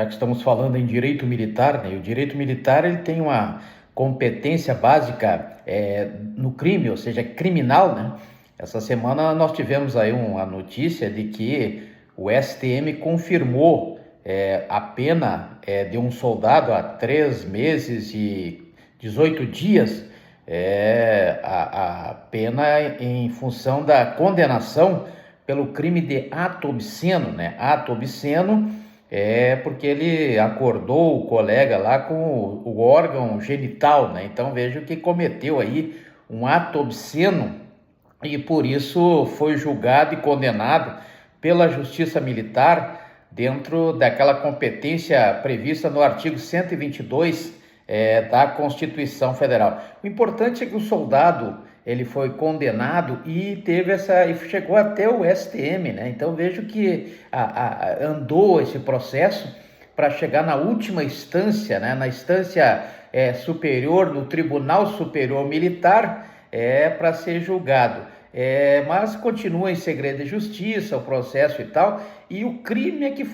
Já que estamos falando em direito militar, né? O direito militar ele tem uma competência básica no crime, ou seja, criminal, né? Essa semana nós tivemos aí uma notícia de que o STM confirmou a pena de um soldado a 3 meses e 18 dias, a pena em função da condenação pelo crime de ato obsceno, né? Ato obsceno porque ele acordou o colega lá com o órgão genital, né? Então vejo que cometeu aí um ato obsceno e por isso foi julgado e condenado pela Justiça Militar dentro daquela competência prevista no artigo 122 da Constituição Federal. O importante é que o soldado ele foi condenado e chegou até o STM, né? Então vejo que andou esse processo para chegar na última instância, né? Na instância superior, no Tribunal Superior Militar, para ser julgado. Mas continua em segredo de justiça o processo e tal, e o crime é que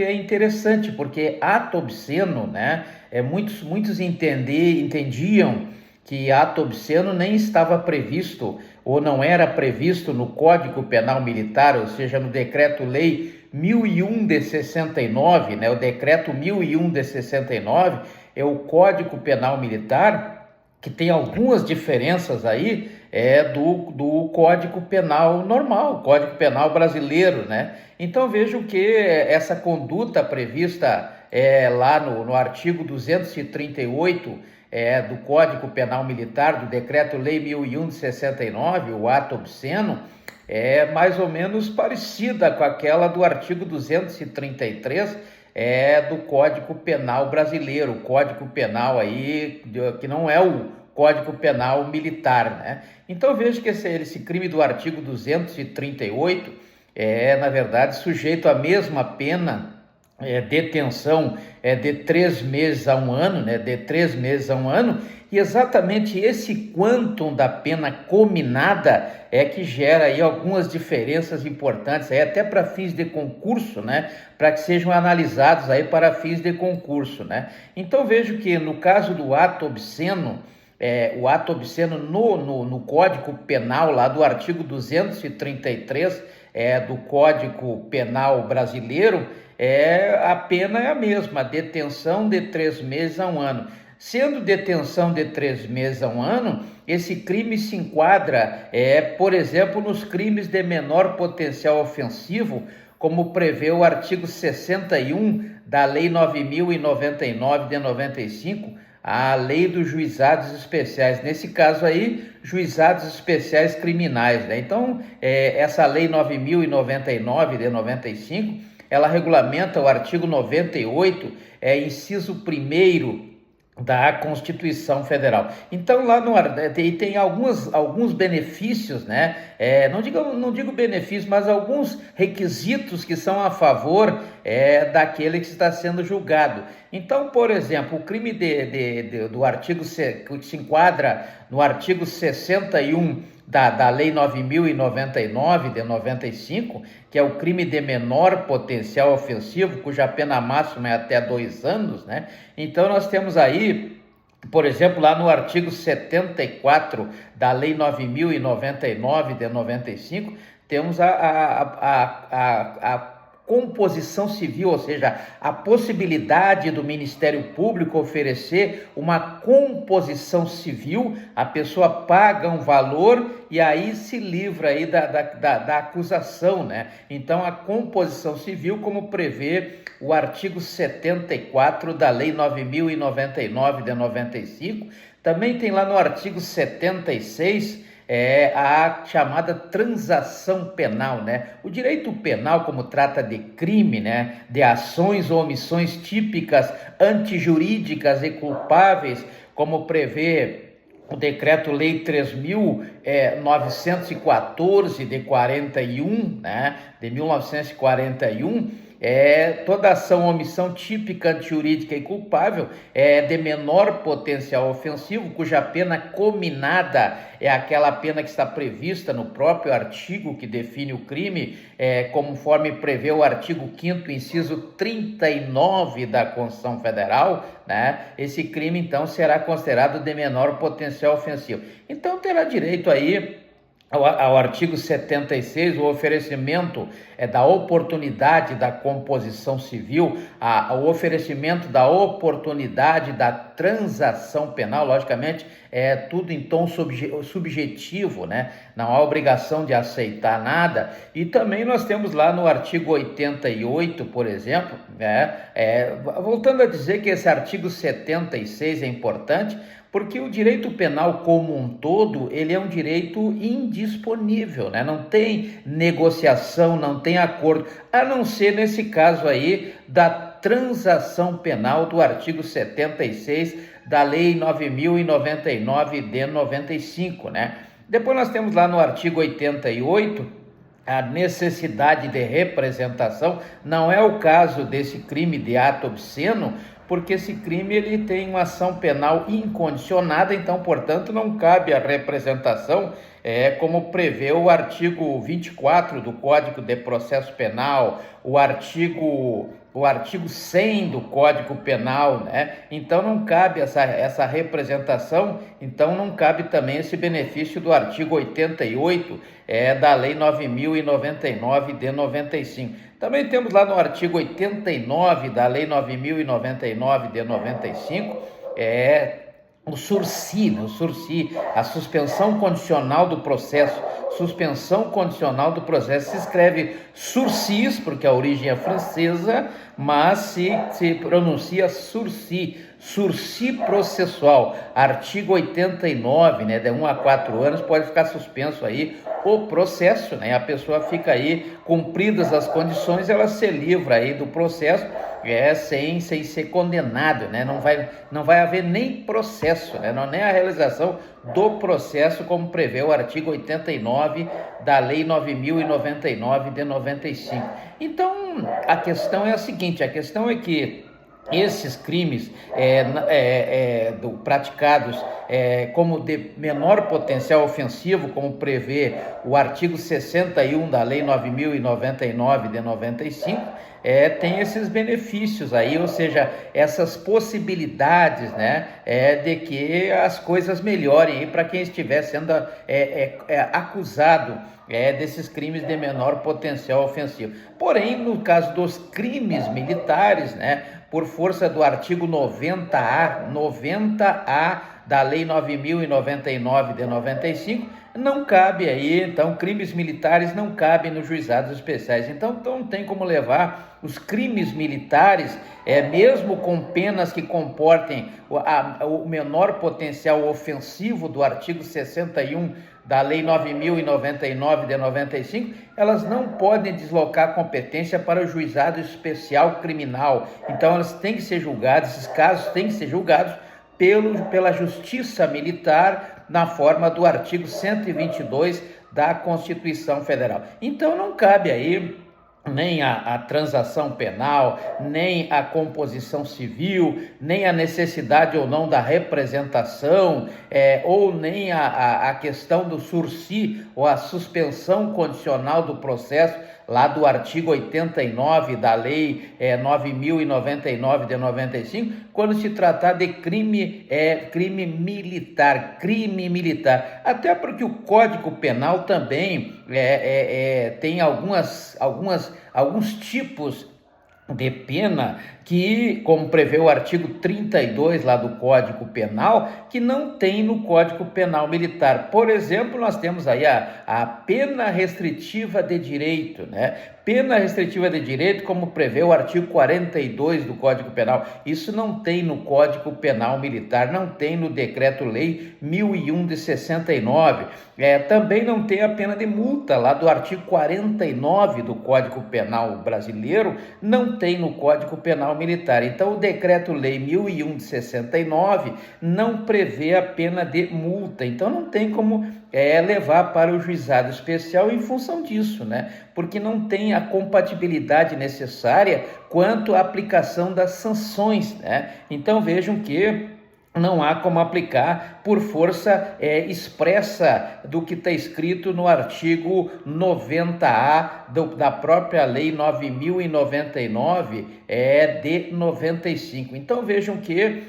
é interessante, porque ato obsceno, né? Muitos entendiam que ato obsceno nem estava previsto ou não era previsto no Código Penal Militar, ou seja, no Decreto-Lei 1001 de 69, né? O Decreto 1001 de 69 é o Código Penal Militar que tem algumas diferenças aí do Código Penal normal, Código Penal brasileiro, né? Então vejo que essa conduta prevista lá no artigo 238 do Código Penal Militar, do Decreto-Lei 1001 de 69, o ato obsceno, é mais ou menos parecida com aquela do artigo 233 do Código Penal brasileiro, o Código Penal aí, que não é o Código Penal Militar, né? Então vejo que esse crime do artigo 238 na verdade, sujeito à mesma pena, detenção de 3 meses a 1 ano, né? De 3 meses a 1 ano, e exatamente esse quantum da pena cominada que gera aí algumas diferenças importantes, aí até para fins de concurso, né? Para que sejam analisados aí para fins de concurso, né? Então vejo que no caso do ato obsceno, o ato obsceno no Código Penal, lá do artigo 233 do Código Penal brasileiro, a pena é a mesma, detenção de 3 meses a 1 ano. Sendo detenção de 3 meses a 1 ano, esse crime se enquadra, por exemplo, nos crimes de menor potencial ofensivo, como prevê o artigo 61 da Lei 9.099 de 95, a Lei dos Juizados Especiais. Nesse caso aí, Juizados Especiais Criminais, né? Então, essa Lei 9.099 de 95, ela regulamenta o artigo 98, inciso 1º da Constituição Federal. Então lá tem alguns benefícios, né? Não digo benefícios, mas alguns requisitos que são a favor daquele que está sendo julgado. Então, por exemplo, o crime do artigo que se enquadra no artigo 61 da Lei 9.099 de 95, que é o crime de menor potencial ofensivo, cuja pena máxima é até 2 anos, né? Então nós temos aí, por exemplo, lá no artigo 74 da Lei 9.099 de 95, temos a composição civil, ou seja, a possibilidade do Ministério Público oferecer uma composição civil, a pessoa paga um valor e aí se livra aí da acusação, né? Então, a composição civil, como prevê o artigo 74 da Lei 9.099 de 95, também tem lá no artigo 76 a chamada transação penal, né? O direito penal, como trata de crime, né? De ações ou omissões típicas, antijurídicas e culpáveis, como prevê o Decreto-Lei 3.914 de 41, né? De 1941, toda ação ou omissão típica, antijurídica e culpável é de menor potencial ofensivo, cuja pena cominada é aquela pena que está prevista no próprio artigo que define o crime, conforme prevê o artigo 5º, inciso 39 da Constituição Federal, né? Esse crime, então, será considerado de menor potencial ofensivo. Então, terá direito aí ao artigo 76, o oferecimento da oportunidade da composição civil, o oferecimento da oportunidade da transação penal, logicamente, é tudo em tom subjetivo, né? Não há obrigação de aceitar nada. E também nós temos lá no artigo 88, por exemplo, voltando a dizer que esse artigo 76 é importante, porque o direito penal como um todo, ele é um direito indisponível, né? Não tem negociação, não tem acordo, a não ser nesse caso aí da transação penal do artigo 76 da Lei 9.099 de 95, né? Depois nós temos lá no artigo 88, a necessidade de representação. Não é o caso desse crime de ato obsceno, porque esse crime ele tem uma ação penal incondicionada, então, portanto, não cabe a representação, como prevê o artigo 24 do Código de Processo Penal, o artigo 100 do Código Penal, né? Então não cabe essa representação, então não cabe também esse benefício do artigo 88 da Lei 9.099 de 95. Também temos lá no artigo 89 da Lei 9.099 de 95, o sursi, né? O sursi, a suspensão condicional do processo. Suspensão condicional do processo se escreve sursis, porque a origem é francesa, mas se pronuncia sursi, sursi processual. Artigo 89, né, de 1 a 4 anos, pode ficar suspenso aí o processo, né? A pessoa fica aí, cumpridas as condições, ela se livra aí do processo, sem ser condenado, né? Não vai haver nem processo, né? Nem a realização do processo, como prevê o artigo 89 da Lei 9.099 de 95. Então, a questão é a seguinte, a questão é que esses crimes praticados como de menor potencial ofensivo, como prevê o artigo 61 da Lei 9.099 de 95, tem esses benefícios aí, ou seja, essas possibilidades, né, de que as coisas melhorem para quem estiver sendo acusado desses crimes de menor potencial ofensivo. Porém, no caso dos crimes militares, né, por força do artigo 90A da Lei 9.099 de 95, não cabe aí, então, crimes militares não cabem nos juizados especiais. Então não tem como levar os crimes militares, mesmo com penas que comportem o menor potencial ofensivo do artigo 61 da Lei 9.099 de 95, elas não podem deslocar competência para o juizado especial criminal. Então elas têm que ser julgadas, esses casos têm que ser julgados pela Justiça Militar, na forma do artigo 122 da Constituição Federal. Então não cabe aí nem a transação penal, nem a composição civil, nem a necessidade ou não da representação, ou nem a questão do sursi, ou a suspensão condicional do processo, lá do artigo 89 da Lei 9.099 de 95, quando se tratar de crime militar, até porque o Código Penal também tem alguns tipos de pena que, como prevê o artigo 32 lá do Código Penal, que não tem no Código Penal Militar. Por exemplo, nós temos aí a pena restritiva de direito, né? Pena restritiva de direito, como prevê o artigo 42 do Código Penal. Isso não tem no Código Penal Militar, não tem no Decreto-Lei 1001 de 69. Também não tem a pena de multa lá do artigo 49 do Código Penal brasileiro, não tem no Código Penal Militar. Então, o Decreto-Lei 1001 de 69 não prevê a pena de multa. Então, não tem como levar para o juizado especial em função disso, né? Porque não tem a compatibilidade necessária quanto à aplicação das sanções, né? Então vejam que não há como aplicar por força expressa do que está escrito no artigo 90A da própria Lei 9.099 de 95. Então vejam que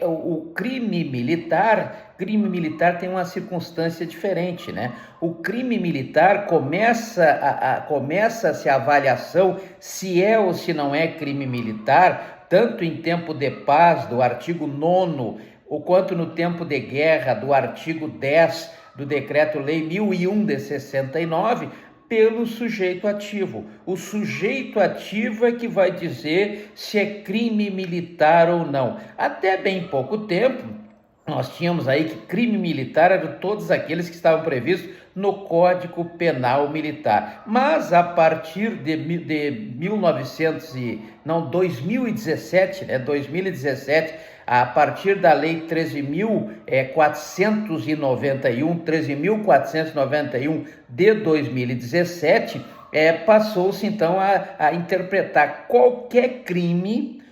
o crime militar tem uma circunstância diferente, né? O crime militar começa-se a avaliação se é ou se não é crime militar, tanto em tempo de paz, do artigo 9º, ou quanto no tempo de guerra, do artigo 10 do Decreto-Lei 1001 de 69, pelo sujeito ativo. O sujeito ativo é que vai dizer se é crime militar ou não. Até bem pouco tempo, nós tínhamos aí que crime militar eram todos aqueles que estavam previstos no Código Penal Militar. Mas a partir de 2017, né, 2017, a partir da Lei 13.491 de 2017, passou-se então a interpretar qualquer crime,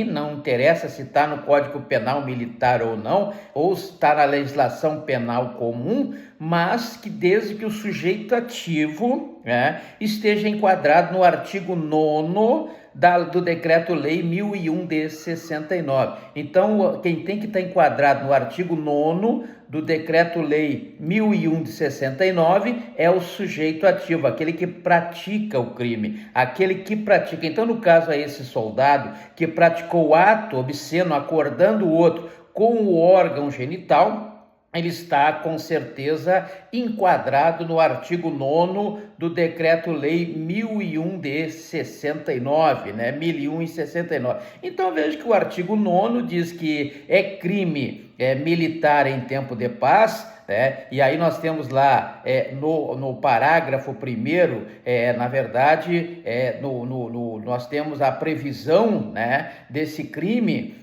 não interessa se está no Código Penal Militar ou não, ou está na legislação penal comum, mas que desde que o sujeito ativo, né, esteja enquadrado no artigo 9º do Decreto-Lei 1001 de 69. Então, quem tem que estar enquadrado no artigo 9º do Decreto-Lei 1001 de 69 é o sujeito ativo, aquele que pratica o crime, aquele que pratica. Então, no caso a esse soldado que praticou o ato obsceno acordando o outro com o órgão genital, ele está com certeza enquadrado no artigo 9º do Decreto-Lei 1001 de 69, né? 1001 e 69. Então veja que o artigo 9º diz que é crime militar em tempo de paz, e aí nós temos lá no parágrafo 1º, na verdade, nós temos a previsão, né, desse crime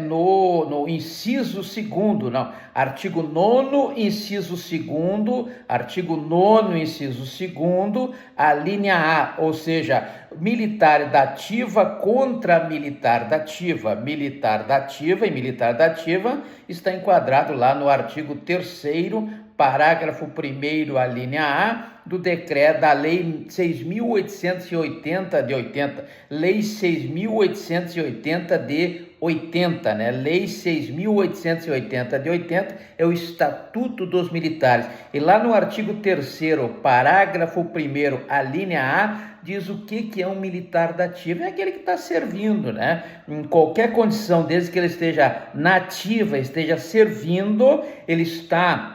no inciso 2º, não, artigo 9º, inciso 2º, artigo 9º, inciso 2º, a linha A, ou seja, militar da ativa contra militar da ativa. Militar da ativa e militar da ativa está enquadrado lá no artigo 3º, parágrafo 1º, a linha A, do decreto da Lei 6.880 de 80, Lei 6.880 de 80, né? Lei 6.880 de 80 é o Estatuto dos Militares. E lá no artigo 3º, parágrafo 1º, a linha A, diz o que é um militar da ativa. É aquele que está servindo, né? Em qualquer condição, desde que ele esteja na ativa, esteja servindo, ele está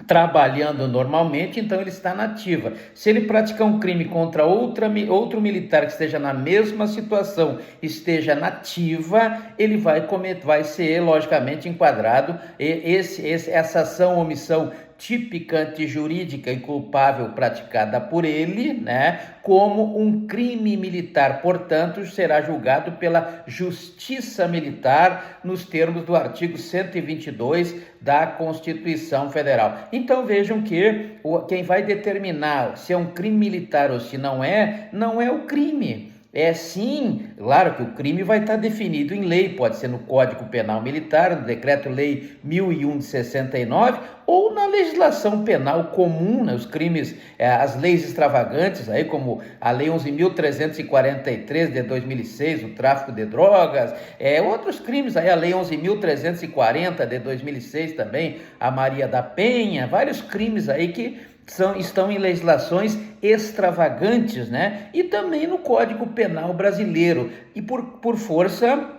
trabalhando normalmente, então ele está na ativa. Se ele praticar um crime contra outro militar que esteja na mesma situação, esteja na ativa, ele vai ser logicamente enquadrado, essa ação ou omissão típica, antijurídica e culpável praticada por ele, né, como um crime militar. Portanto, será julgado pela Justiça Militar nos termos do artigo 122 da Constituição Federal. Então vejam que quem vai determinar se é um crime militar ou se não é o crime. Sim, claro que o crime vai estar definido em lei, pode ser no Código Penal Militar, no Decreto-Lei 1001 de 69, ou na legislação penal comum, né? Os crimes, as leis extravagantes, aí como a Lei 11.343 de 2006, o tráfico de drogas, outros crimes, aí a Lei 11.340 de 2006 também, a Maria da Penha, vários crimes aí que estão em legislações extravagantes, né? E também no Código Penal brasileiro, e por força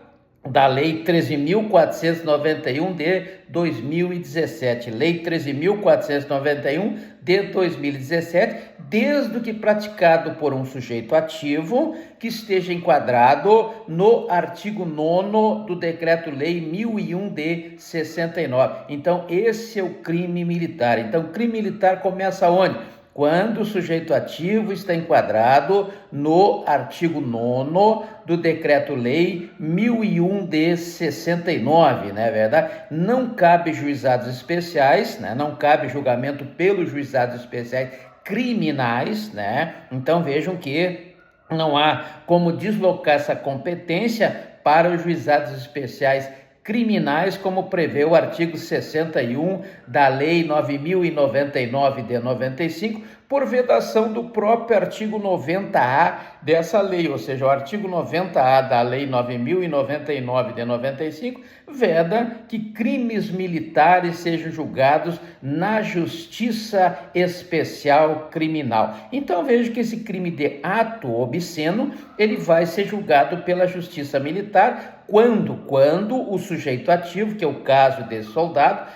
da Lei 13.491 de 2017, Lei 13.491 de 2017, desde que praticado por um sujeito ativo que esteja enquadrado no artigo 9º do Decreto-Lei 1001 de 69. Então, esse é o crime militar. Então, o crime militar começa onde? quando o sujeito ativo está enquadrado no artigo 9º do Decreto-Lei 1001 de 69, não é verdade? Não cabe juizados especiais, né? Não cabe julgamento pelos juizados especiais criminais, né? Então vejam que não há como deslocar essa competência para os juizados especiais criminais, como prevê o artigo 61 da Lei 9.099 de 95, por vedação do próprio artigo 90A dessa lei, ou seja, o artigo 90A da Lei 9.099 de 95 veda que crimes militares sejam julgados na Justiça Especial Criminal. Então vejo que esse crime de ato obsceno, ele vai ser julgado pela Justiça Militar quando o sujeito ativo, que é o caso desse soldado,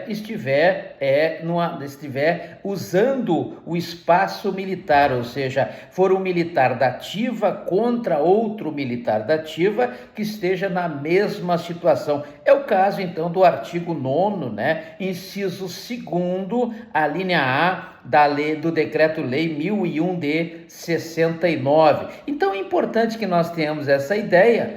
estiver usando o espaço militar, ou seja, for um militar da ativa contra outro militar da ativa que esteja na mesma situação. É o caso, então, do artigo 9º, né, inciso 2º, a linha A da lei, do Decreto-Lei 1001 de 69. Então é importante que nós tenhamos essa ideia